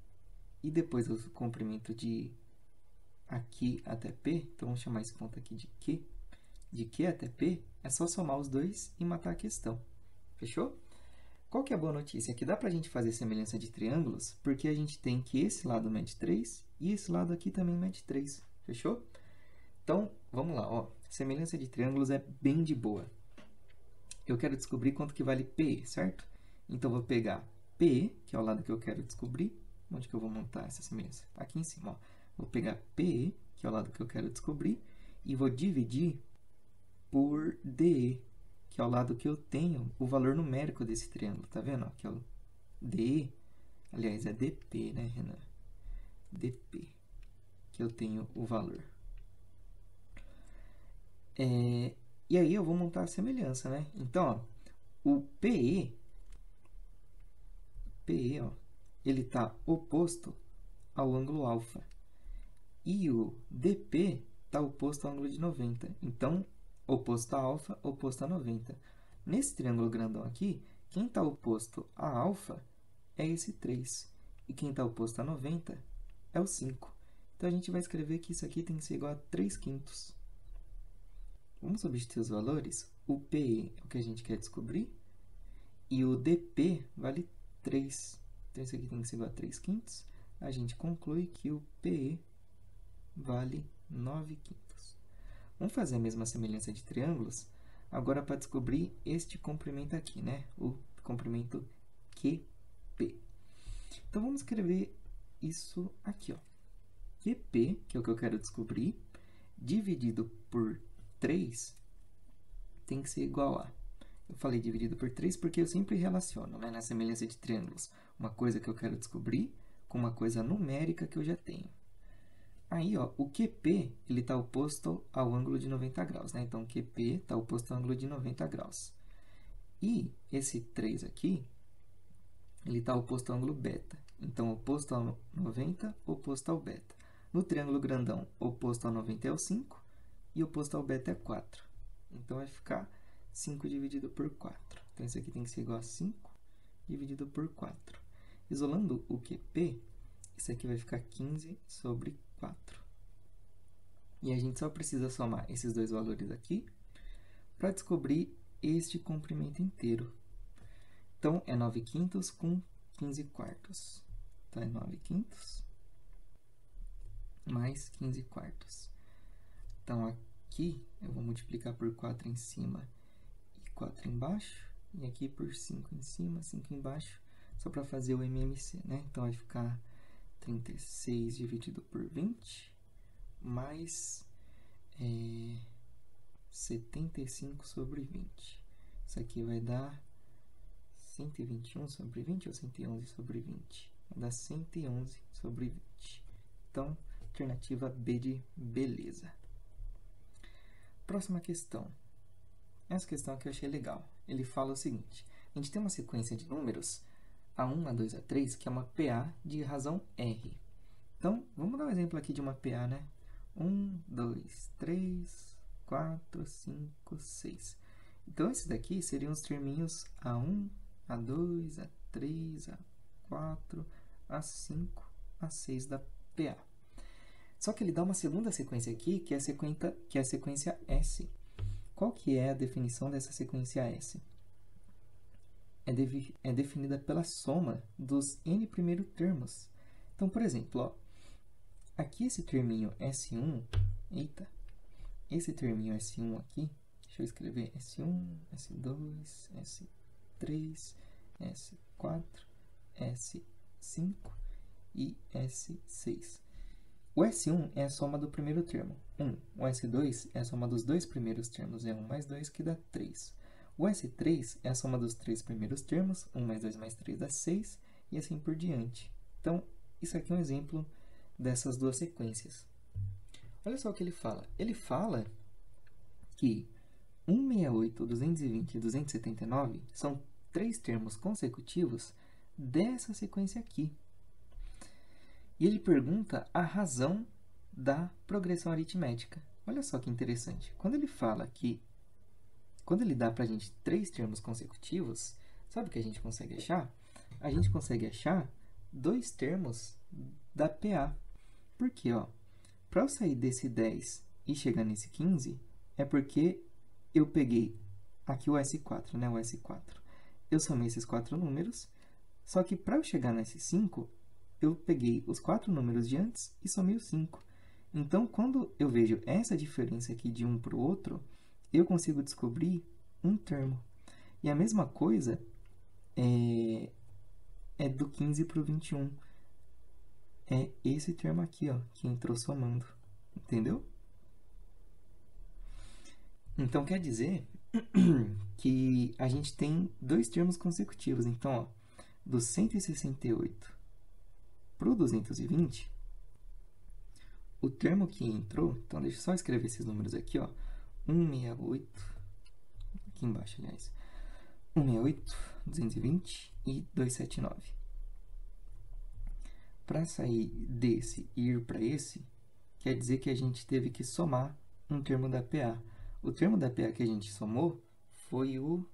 e depois o comprimento de aqui até P, então vamos chamar esse ponto aqui de Q até P, é só somar os dois e matar a questão. Fechou? Qual que é a boa notícia? Que dá para a gente fazer semelhança de triângulos, porque a gente tem que esse lado mede 3 e esse lado aqui também mede 3. Fechou? Então, vamos lá. Ó. Semelhança de triângulos é bem de boa. Eu quero descobrir quanto que vale PE, certo? Então, vou pegar PE, que é o lado que eu quero descobrir. Onde que eu vou montar essa semelhança? Aqui em cima. Ó. Vou pegar PE, que é o lado que eu quero descobrir, e vou dividir por DE, que é o lado que eu tenho o valor numérico desse triângulo. Tá vendo? Aqui é o DE, aliás, é DP, né, Renan? DP, que eu tenho o valor. E aí eu vou montar a semelhança, né? Então, ó, o PE, ó, ele está oposto ao ângulo alfa. E o DP está oposto ao ângulo de 90. Então, oposto a alfa, oposto a 90. Nesse triângulo grandão aqui, quem está oposto a alfa é esse 3. E quem está oposto a 90 é o 5. Então, a gente vai escrever que isso aqui tem que ser igual a 3 quintos. Vamos substituir os valores. o PE é o que a gente quer descobrir, e o DP vale 3. Então, isso aqui tem que ser igual a 3 quintos. A gente conclui que o PE vale 9 quintos. Vamos fazer a mesma semelhança de triângulos, agora para descobrir este comprimento aqui, né? O comprimento QP. Então, vamos escrever isso aqui, ó. QP, que é o que eu quero descobrir, dividido por 3, tem que ser igual a... Eu falei dividido por 3 porque eu sempre relaciono, né, na semelhança de triângulos, uma coisa que eu quero descobrir com uma coisa numérica que eu já tenho. Aí, ó, o QP está oposto ao ângulo de 90 graus, né? Então, QP está oposto ao ângulo de 90 graus. E esse 3 aqui, ele está oposto ao ângulo beta. Então, oposto ao 90, oposto ao beta. No triângulo grandão, oposto ao 90 é o 5 e oposto ao beta é 4. Então, vai ficar 5 dividido por 4. Então, isso aqui tem que ser igual a 5 dividido por 4. Isolando o QP, isso aqui vai ficar 15 sobre 4. E a gente só precisa somar esses dois valores aqui para descobrir este comprimento inteiro. Então, é 9 quintos com 15 quartos. Então, é 9 quintos mais 15 quartos. Então, aqui eu vou multiplicar por 4 em cima e 4 embaixo. E aqui por 5 em cima, 5 embaixo, só para fazer o MMC, né? Então, vai ficar 36 dividido por 20, mais 75 sobre 20. Isso aqui vai dar 121 sobre 20 ou 111 sobre 20? Vai dar 111 sobre 20. Então, alternativa B de beleza. Próxima questão. Essa questão aqui eu achei legal. Ele fala o seguinte: a gente tem uma sequência de números A1, A2, A3, que é uma PA de razão R. Então, vamos dar um exemplo aqui de uma PA, né? 1, 2, 3, 4, 5, 6. Então, esses daqui seriam os terminhos A1, A2, A3, A4, A5, A6 da PA. Só que ele dá uma segunda sequência aqui, que é a sequência S. Qual que é a definição dessa sequência S? É definida pela soma dos n primeiros termos. Então, por exemplo, ó, aqui esse terminho S1, esse terminho S1 aqui, deixa eu escrever S1, S2, S3, S4, S5 e S6. O S1 é a soma do primeiro termo, 1. O S2 é a soma dos dois primeiros termos, é 1 mais 2, que dá 3. O S3 é a soma dos três primeiros termos, 1 mais 2 mais 3 dá 6, e assim por diante. Então, isso aqui é um exemplo dessas duas sequências. Olha só o que ele fala. Ele fala que 168, 220 e 279 são três termos consecutivos dessa sequência aqui. E ele pergunta a razão da progressão aritmética. Olha só que interessante. Quando ele dá para a gente três termos consecutivos, sabe o que a gente consegue achar? A gente consegue achar dois termos da PA. Por quê? Para eu sair desse 10 e chegar nesse 15, é porque eu peguei aqui o S4, né? O S4. Eu somei esses quatro números, só que para eu chegar nesse 5, eu peguei os quatro números de antes e somei os 5. Então, quando eu vejo essa diferença aqui de um para o outro, eu consigo descobrir um termo. E a mesma coisa é do 15 para o 21. É esse termo aqui, ó, que entrou somando. Entendeu? Então, quer dizer que a gente tem dois termos consecutivos. Então, ó, do 168 para o 220, o termo que entrou... Então, deixa eu só escrever esses números aqui, ó. 168, aqui embaixo, aliás. 168, 220 e 279. Para sair desse e ir para esse, quer dizer que a gente teve que somar um termo da PA. O termo da PA que a gente somou foi o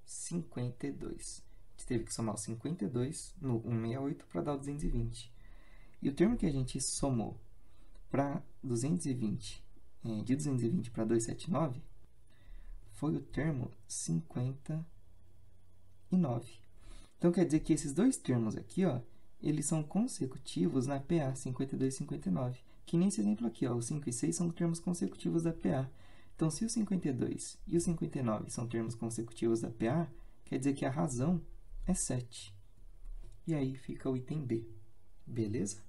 52. A gente teve que somar o 52 no 168 para dar o 220. E o termo que a gente somou para 220, de 220 para 279, foi o termo 59. Então, quer dizer que esses dois termos aqui, ó, eles são consecutivos na PA, 52 e 59. Que nem esse exemplo aqui, ó, os 5 e 6 são termos consecutivos da PA. Então, se o 52 e o 59 são termos consecutivos da PA, quer dizer que a razão é 7. E aí fica o item B. Beleza?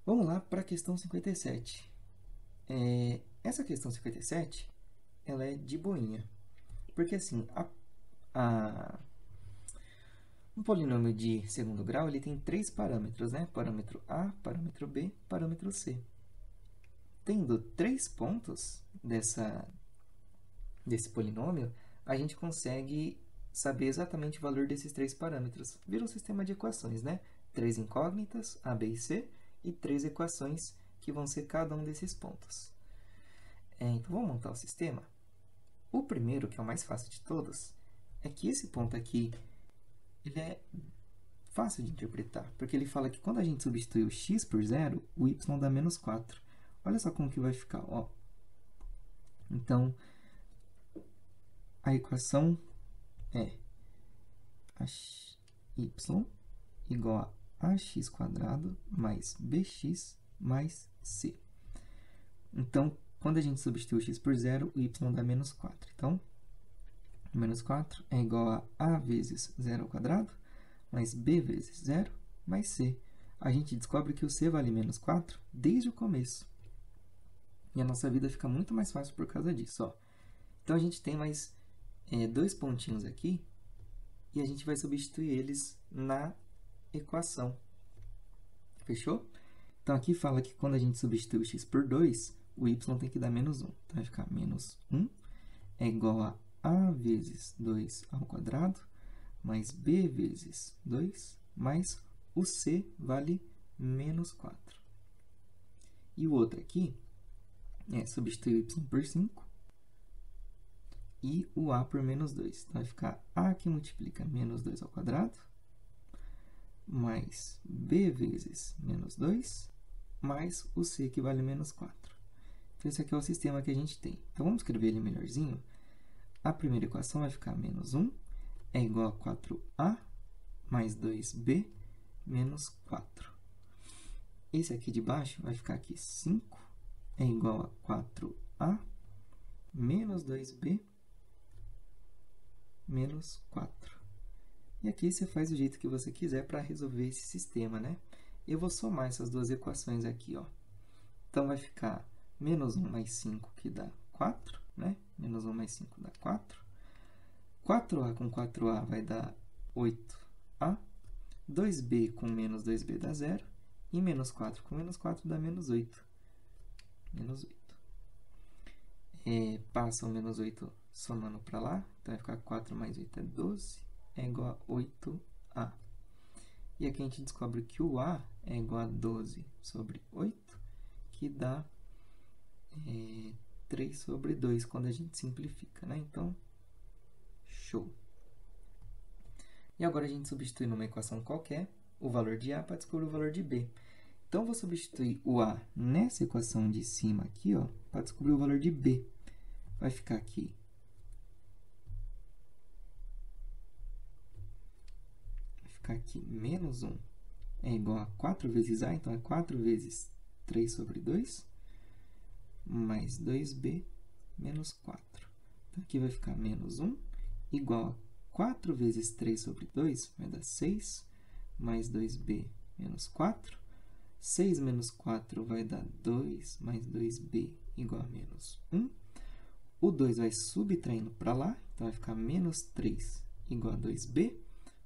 Vamos lá para a questão 57. Essa questão 57, ela é de boinha. Porque, assim, um polinômio de segundo grau ele tem 3 parâmetros, né? Parâmetro A, parâmetro B, parâmetro C. Tendo 3 pontos desse polinômio, a gente consegue saber exatamente o valor desses 3 parâmetros. Vira um sistema de equações, né? 3 incógnitas, A, B e C, e 3 equações que vão ser cada um desses pontos. Então, vamos montar o sistema? O primeiro, que é o mais fácil de todos, é que esse ponto aqui ele é fácil de interpretar, porque ele fala que quando a gente substitui o x por zero, o y dá menos 4. Olha só como que vai ficar, ó. Então, a equação é y igual a ax quadrado mais bx mais c. Então, quando a gente substitui o x por zero, o y dá menos 4. Então, menos 4 é igual a vezes zero ao quadrado, mais b vezes zero, mais c. A gente descobre que o c vale menos 4 desde o começo. E a nossa vida fica muito mais fácil por causa disso, ó. Então, a gente tem mais 2 pontinhos aqui, e a gente vai substituir eles na equação. Fechou? Então, aqui fala que quando a gente substitui o x por 2, o y tem que dar menos 1. Então, vai ficar menos 1 é igual a vezes 2 ao quadrado, mais b vezes 2, mais o c vale menos 4. E o outro aqui é substituir o y por 5 e o a por menos 2. Então, vai ficar a que multiplica menos 2 ao quadrado, mais b vezes menos 2, mais o c que vale menos 4. Então, esse aqui é o sistema que a gente tem. Então, vamos escrever ele melhorzinho. A primeira equação vai ficar menos 1 é igual a 4a mais 2b menos 4. Esse aqui de baixo vai ficar aqui 5 é igual a 4a menos 2b menos 4. E aqui você faz do jeito que você quiser para resolver esse sistema, né? Eu vou somar essas duas equações aqui, ó. Então, vai ficar menos 1 mais 5, que dá 4, né? Menos 1 mais 5 dá 4. 4a com 4a vai dar 8a. 2b com menos 2b dá 0. E menos 4 com menos 4 dá menos 8. Menos 8. Passa o menos 8 somando para lá. Então, vai ficar 4 mais 8 é 12. É igual a 8a. E aqui a gente descobre que o a é igual a 12 sobre 8, que dá 3 sobre 2 quando a gente simplifica, né? Então, show. E agora a gente substitui numa equação qualquer o valor de a para descobrir o valor de b. Então, vou substituir o a nessa equação de cima aqui, ó, para descobrir o valor de b. Vai ficar aqui menos 1 é igual a 4 vezes a, então é 4 vezes 3 sobre 2, mais 2b menos 4. Então, aqui vai ficar menos 1 igual a 4 vezes 3 sobre 2, vai dar 6, mais 2b menos 4. 6 menos 4 vai dar 2, mais 2b igual a menos 1. O 2 vai subtraindo para lá, então vai ficar menos 3 igual a 2b.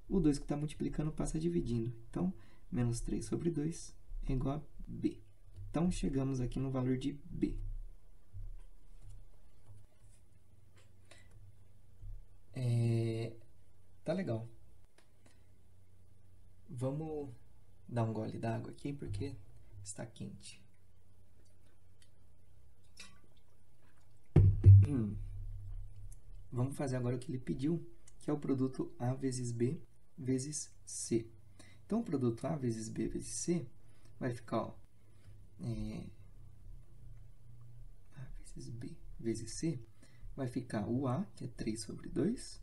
O 2 que está multiplicando passa dividindo. Então, menos 3 sobre 2 é igual a b. Então, chegamos aqui no valor de b. Tá legal. Vamos dar um gole d'água aqui, porque está quente. Vamos fazer agora o que ele pediu, que é o produto a vezes b vezes c. Então, o produto a vezes b vezes c vai ficar, ó, a vezes b vezes c vai ficar o A, que é 3 sobre 2,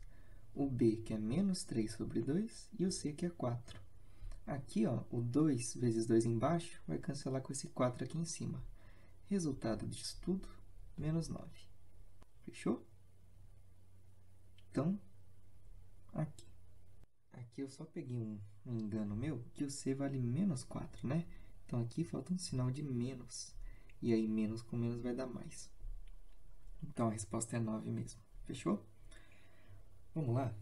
o B, que é menos 3 sobre 2, e o C, que é 4. Aqui, ó, o 2 vezes 2 embaixo vai cancelar com esse 4 aqui em cima. Resultado disso tudo, menos 9. Fechou? Então, aqui. Aqui eu só peguei um engano meu, que o C vale menos 4, né? Então, aqui falta um sinal de menos. E aí, menos com menos vai dar mais. Então, a resposta é 9 mesmo. Fechou? Vamos lá.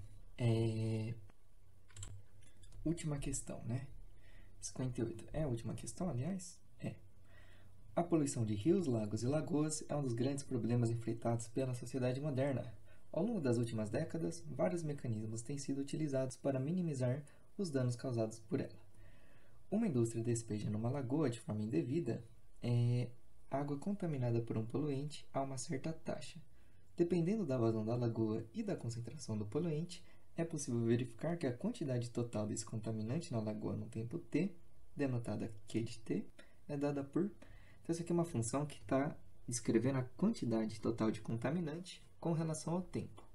Última questão, né? 58. É a última questão, aliás? É. A poluição de rios, lagos e lagoas é um dos grandes problemas enfrentados pela sociedade moderna. Ao longo das últimas décadas, vários mecanismos têm sido utilizados para minimizar os danos causados por ela. Uma indústria despeja numa lagoa de forma indevida água contaminada por um poluente a uma certa taxa. Dependendo da vazão da lagoa e da concentração do poluente, é possível verificar que a quantidade total desse contaminante na lagoa no tempo t, denotada Q de t, é dada por... Então, essa aqui é uma função que está descrevendo a quantidade total de contaminante com relação ao tempo.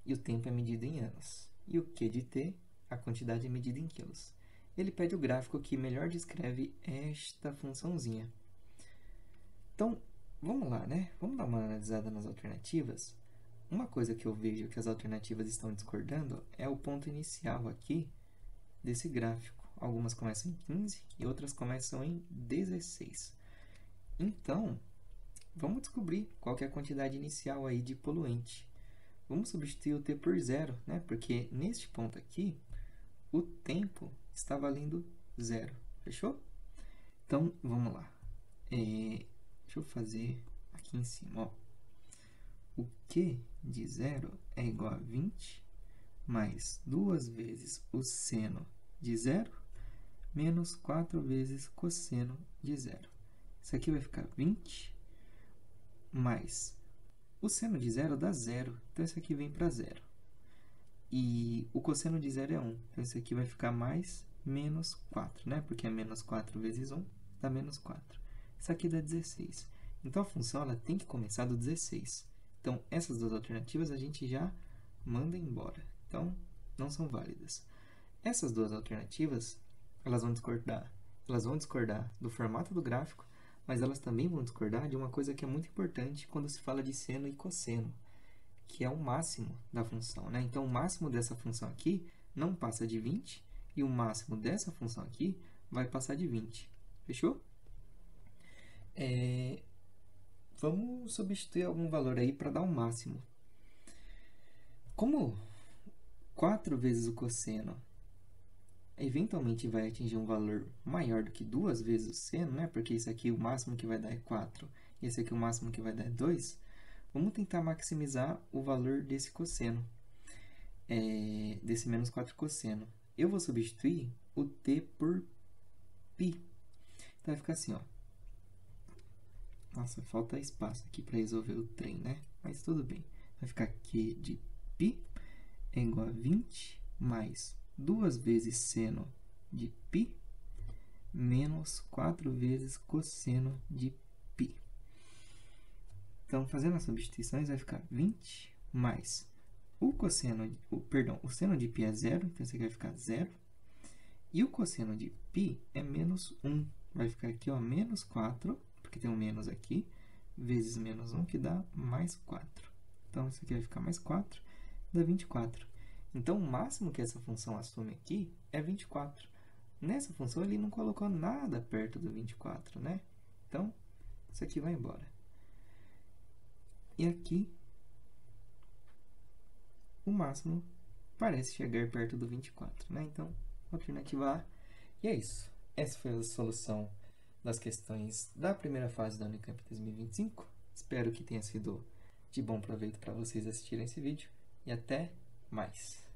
E o tempo é medido em anos. E o Q de t, a quantidade é medida em quilos. Ele pede o gráfico que melhor descreve esta funçãozinha. Então, vamos lá, né? Vamos dar uma analisada nas alternativas. Uma coisa que eu vejo que as alternativas estão discordando é o ponto inicial aqui desse gráfico. Algumas começam em 15 e outras começam em 16. Então, vamos descobrir qual que é a quantidade inicial aí de poluente. Vamos substituir o t por zero, né? Porque neste ponto aqui, o tempo está valendo zero. Fechou? Então, vamos lá. Deixa eu fazer aqui em cima, ó. O Q de zero é igual a 20 mais 2 vezes o seno de zero menos 4 vezes cosseno de zero. Isso aqui vai ficar 20 mais... O seno de zero dá zero, então isso aqui vem para zero. E o cosseno de zero é 1, então isso aqui vai ficar mais menos 4, né? Porque é menos 4 vezes 1 dá menos 4. Isso aqui dá 16. Então, a função ela tem que começar do 16. Então, essas duas alternativas a gente já manda embora. Então, não são válidas. Essas duas alternativas, elas vão discordar do formato do gráfico, mas elas também vão discordar de uma coisa que é muito importante quando se fala de seno e cosseno, que é o máximo da função, né? Então, o máximo dessa função aqui não passa de 20, e o máximo dessa função aqui vai passar de 20. Fechou? Vamos substituir algum valor aí para dar um máximo. Como 4 vezes o cosseno eventualmente vai atingir um valor maior do que 2 vezes o seno, né? Porque isso aqui o máximo que vai dar é 4, e esse aqui o máximo que vai dar é 2, vamos tentar maximizar o valor desse cosseno, desse menos 4 cosseno. Eu vou substituir o t por π. Então, vai ficar assim, ó. Nossa, falta espaço aqui para resolver o trem, né? Mas tudo bem. Vai ficar Q de π é igual a 20 mais 2 vezes seno de π menos 4 vezes cosseno de π. Então, fazendo as substituições, vai ficar 20 mais o seno de π é zero, então isso aqui vai ficar zero. E o cosseno de π é menos 1. Vai ficar aqui, ó, menos 4, porque tem um menos aqui, vezes menos 1, que dá mais 4. Então, isso aqui vai ficar mais 4, dá 24. Então, o máximo que essa função assume aqui é 24. Nessa função, ele não colocou nada perto do 24, né? Então, isso aqui vai embora. E aqui, o máximo parece chegar perto do 24, né? Então, alternativa A. E é isso. Essa foi a solução das questões da primeira fase da Unicamp 2025. Espero que tenha sido de bom proveito para vocês assistirem esse vídeo. E até mais!